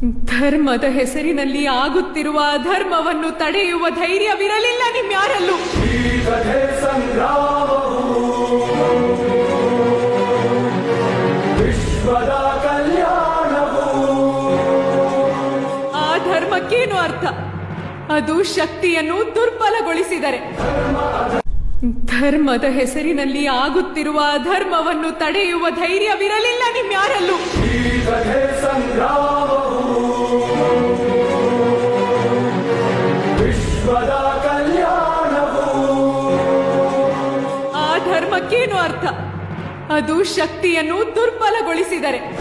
ಧರ್ಮದ ಹೆಸರಿನಲ್ಲಿ ಆಗುತ್ತಿರುವ ಅಧರ್ಮವನ್ನು ತಡೆಯುವ ಧೈರ್ಯವಿರಲಿಲ್ಲ ನಿಮ್ಯಾರಲ್ಲೂ. ವಿಶ್ವದ ಕಲ್ಯಾಣವು. ಆ ಧರ್ಮಕ್ಕೇನು ಅರ್ಥ? ಅದು ಶಕ್ತಿಯನ್ನು ದುರ್ಬಲಗೊಳಿಸಿದರೆ. ಧರ್ಮದ ಹೆಸರಿನಲ್ಲಿ ಆಗುತ್ತಿರುವ ಅಧರ್ಮವನ್ನು ತಡೆಯುವ ಧೈರ್ಯವಿರಲಿಲ್ಲ ನಿಮ್ಯಾರಲ್ಲೂ. ವಿಶ್ವದ ಕಲ್ಯಾಣವು. ಆ ಧರ್ಮಕ್ಕೇನು ಅರ್ಥ? ಅದು ಶಕ್ತಿಯನ್ನು ದುರ್ಬಲಗೊಳಿಸಿದರೆ.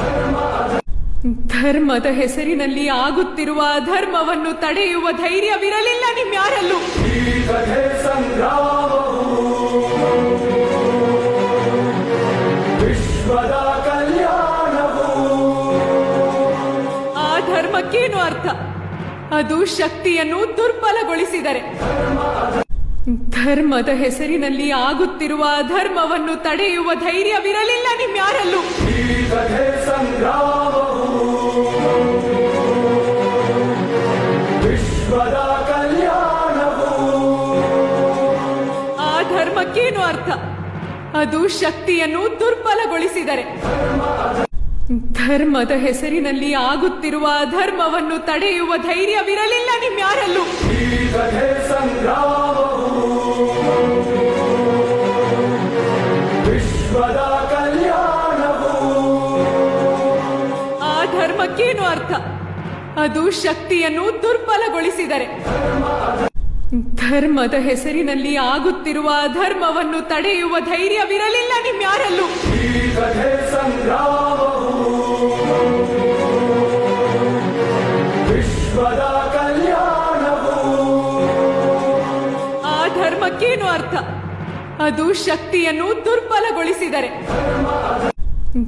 ಧರ್ಮದ ಹೆಸರಿನಲ್ಲಿ ಆಗುತ್ತಿರುವ ಅಧರ್ಮವನ್ನು ತಡೆಯುವ ಧೈರ್ಯವಿರಲಿಲ್ಲ ನಿಮ್ಯಾರಲ್ಲೂ. ವಿಶ್ವದ ಕಲ್ಯಾಣವು. ಆ ಧರ್ಮಕ್ಕೇನು ಅರ್ಥ? ಅದು ಶಕ್ತಿಯನ್ನು ದುರ್ಬಲಗೊಳಿಸಿದರೆ. ಧರ್ಮದ ಹೆಸರಿನಲ್ಲಿ ಆಗುತ್ತಿರುವ ಅಧರ್ಮವನ್ನು ತಡೆಯುವ ಧೈರ್ಯವಿರಲಿಲ್ಲ ನಿಮ್ಯಾರಲ್ಲೂ. ವಿಶ್ವದ ಕಲ್ಯಾಣವು. ಆ ಧರ್ಮಕ್ಕೇನು ಅರ್ಥ? ಅದು ಶಕ್ತಿಯನ್ನು ದುರ್ಬಲಗೊಳಿಸಿದರೆ. ಧರ್ಮದ ಹೆಸರಿನಲ್ಲಿ ಆಗುತ್ತಿರುವ ಅಧರ್ಮವನ್ನು ತಡೆಯುವ ಧೈರ್ಯವಿರಲಿಲ್ಲ ನಿಮ್ಯಾರಲ್ಲೂ. ವಿಶ್ವದ ಕಲ್ಯಾಣವು. ಆ ಧರ್ಮಕ್ಕೇನು ಅರ್ಥ? ಅದು ಶಕ್ತಿಯನ್ನು ದುರ್ಬಲಗೊಳಿಸಿದರೆ. ಧರ್ಮದ ಹೆಸರಿನಲ್ಲಿ ಆಗುತ್ತಿರುವ ಅಧರ್ಮವನ್ನು ತಡೆಯುವ ಧೈರ್ಯವಿರಲಿಲ್ಲ ನಿಮ್ಯಾರಲ್ಲೂ. ವಿಶ್ವದ ಕಲ್ಯಾಣವು. ಆ ಧರ್ಮಕ್ಕೇನು ಅರ್ಥ? ಅದು ಶಕ್ತಿಯನ್ನು ದುರ್ಬಲಗೊಳಿಸಿದರೆ.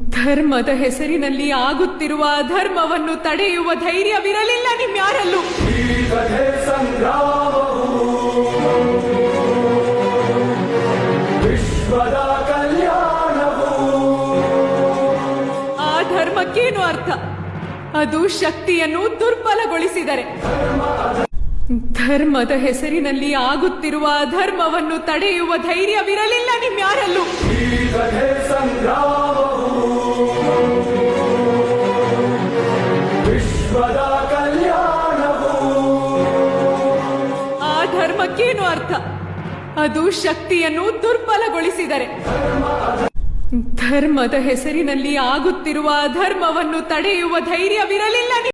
ಧರ್ಮದ ಹೆಸರಿನಲ್ಲಿ ಆಗುತ್ತಿರುವ ಅಧರ್ಮವನ್ನು ತಡೆಯುವ ಧೈರ್ಯವಿರಲಿಲ್ಲ ನಿಮ್ಯಾರಲ್ಲೂ. ವಿಶ್ವದ ಕಲ್ಯಾಣವು. ಆ ಧರ್ಮಕ್ಕೇನು ಅರ್ಥ? ಅದು ಶಕ್ತಿಯನ್ನು ದುರ್ಬಲಗೊಳಿಸಿದರೆ. ಧರ್ಮದ ಹೆಸರಿನಲ್ಲಿ ಆಗುತ್ತಿರುವ ಅಧರ್ಮವನ್ನು ತಡೆಯುವ ಧೈರ್ಯವಿರಲಿಲ್ಲ ನಿಮ್ಯಾರಲ್ಲೂ. ವಿಶ್ವದ ಕಲ್ಯಾಣವು. ಆ ಧರ್ಮಕ್ಕೇನು ಅರ್ಥ? ಅದು ಶಕ್ತಿಯನ್ನು ದುರ್ಬಲಗೊಳಿಸಿದರೆ. ಧರ್ಮದ ಹೆಸರಿನಲ್ಲಿ ಆಗುತ್ತಿರುವ ಅಧರ್ಮವನ್ನು ತಡೆಯುವ ಧೈರ್ಯವಿರಲಿಲ್ಲ